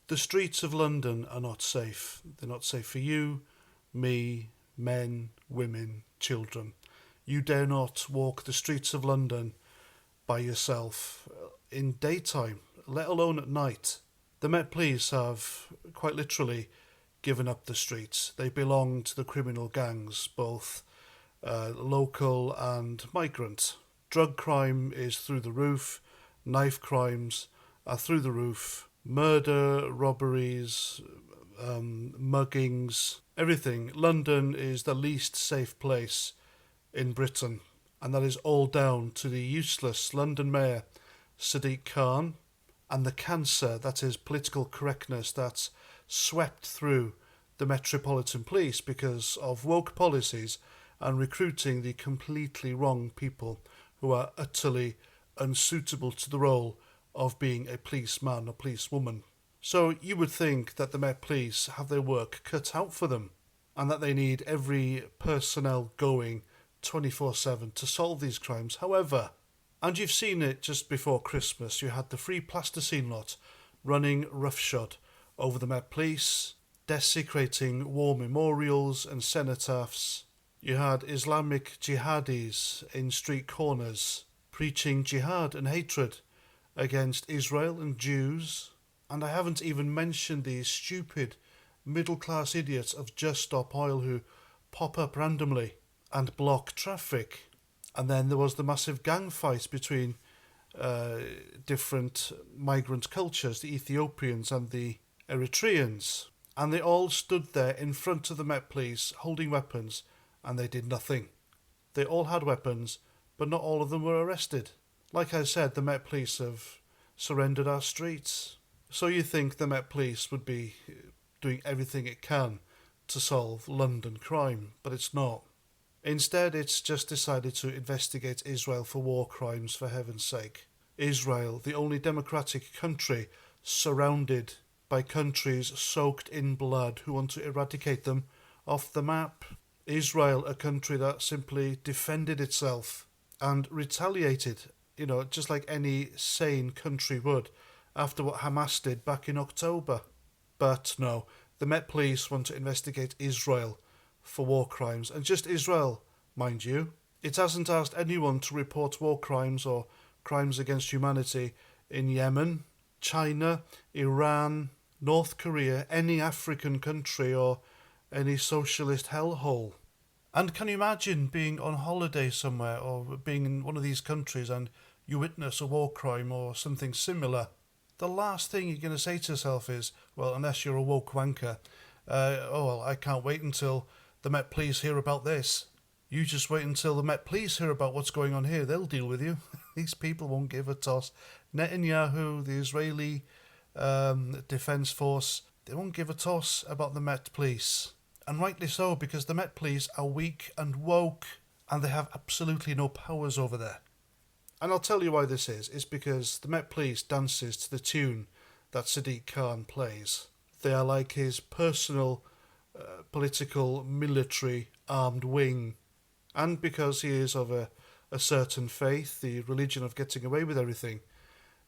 The streets of London are not safe. They're not safe for you, me, men, women, children. You dare not walk the streets of London by yourself in daytime, let alone at night. The Met Police have quite literally given up the streets. They belong to the criminal gangs, both local and migrant. Drug crime is through the roof, knife crimes are through the roof, murder, robberies, muggings, everything. London is the least safe place in Britain, and that is all down to the useless London Mayor Sadiq Khan and the cancer that is political correctness that's swept through the Metropolitan Police because of woke policies and recruiting the completely wrong people who are utterly unsuitable to the role of being a policeman or policewoman. So you would think that the Met Police have their work cut out for them and that they need every personnel going 24/7 to solve these crimes. However, and you've seen it just before Christmas, you had the Free Plasticine lot running roughshod over the Met Police, desecrating war memorials and cenotaphs. You had Islamic jihadis in street corners preaching jihad and hatred against Israel and Jews. And I haven't even mentioned these stupid middle-class idiots of Just Stop Oil who pop up randomly and block traffic. And then there was the massive gang fight between different migrant cultures, the Ethiopians and the Eritreans. And they all stood there in front of the Met Police holding weapons, and they did nothing. They all had weapons, but not all of them were arrested. Like I said, the Met Police have surrendered our streets. So you think the Met Police would be doing everything it can to solve London crime, but it's not. Instead, it's just decided to investigate Israel for war crimes, for heaven's sake. Israel, the only democratic country surrounded by countries soaked in blood who want to eradicate them off the map. Israel, a country that simply defended itself and retaliated, just like any sane country would, after what Hamas did back in October. But no, the Met Police want to investigate Israel for war crimes, and just Israel, mind you. It hasn't asked anyone to report war crimes or crimes against humanity in Yemen, China, Iran, North Korea, any African country or any socialist hellhole. And can you imagine being on holiday somewhere or being in one of these countries and you witness a war crime or something similar? The last thing you're going to say to yourself is, well, unless you're a woke wanker, I can't wait until the Met Police hear about this. You just wait until the Met Police hear about what's going on here. They'll deal with you. These people won't give a toss. Netanyahu, the Israeli Defence Force, they won't give a toss about the Met Police. And rightly so, because the Met Police are weak and woke, and they have absolutely no powers over there. And I'll tell you why this is. It's because the Met Police dances to the tune that Sadiq Khan plays. They are like his personal political, military, armed wing. And because he is of a certain faith, the religion of getting away with everything,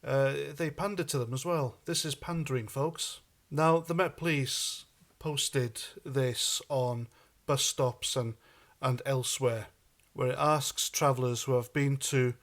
they pander to them as well. This is pandering, folks. Now, the Met Police posted this on bus stops and elsewhere, where it asks travellers who have been to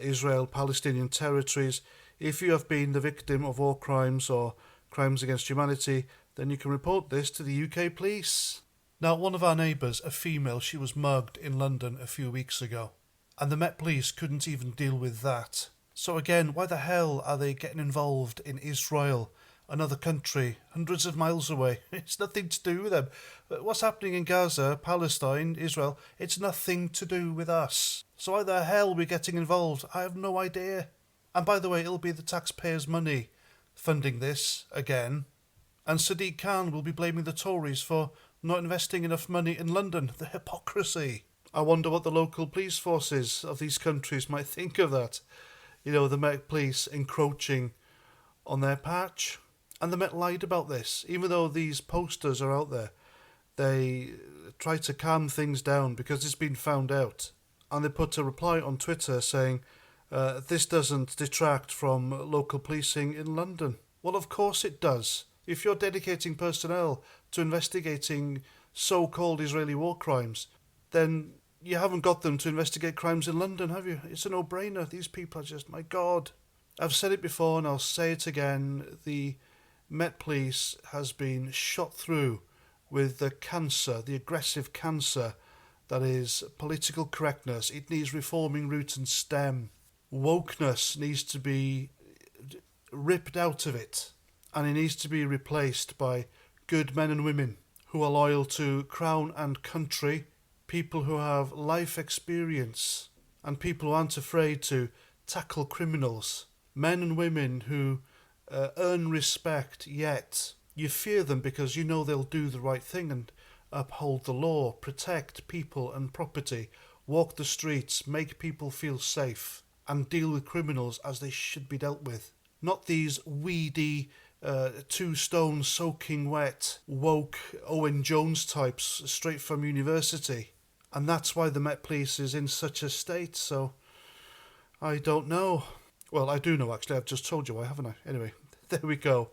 Israel-Palestinian territories, if you have been the victim of war crimes or crimes against humanity, then you can report this to the UK police. Now, one of our neighbours, a female, she was mugged in London a few weeks ago, and the Met Police couldn't even deal with that. So again, why the hell are they getting involved in Israel, another country, hundreds of miles away? It's nothing to do with them. What's happening in Gaza, Palestine, Israel, it's nothing to do with us. So why the hell are we getting involved? I have no idea. And by the way, it'll be the taxpayers' money funding this again. And Sadiq Khan will be blaming the Tories for not investing enough money in London. The hypocrisy. I wonder what the local police forces of these countries might think of that. The Met Police encroaching on their patch. And the Met lied about this. Even though these posters are out there, they try to calm things down because it's been found out. And they put a reply on Twitter saying, this doesn't detract from local policing in London. Well, of course it does. If you're dedicating personnel to investigating so-called Israeli war crimes, then you haven't got them to investigate crimes in London, have you? It's a no-brainer. These people are just, my God. I've said it before and I'll say it again. The Met Police has been shot through with the cancer, the aggressive cancer that is political correctness. It needs reforming root and stem. Wokeness needs to be ripped out of it, and it needs to be replaced by good men and women who are loyal to crown and country, people who have life experience, and people who aren't afraid to tackle criminals. Men and women who earn respect, yet you fear them because you know they'll do the right thing and uphold the law, protect people and property, walk the streets, make people feel safe, and deal with criminals as they should be dealt with. Not these weedy, 2 stone soaking wet, woke Owen Jones types straight from university. And that's why the Met Police is in such a state, so I don't know. Well, I do know, actually. I've just told you why, haven't I? Anyway, there we go.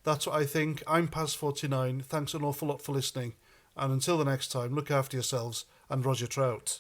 That's what I think. I'm past 49. Thanks an awful lot for listening. And until the next time, look after yourselves and Roger Trout.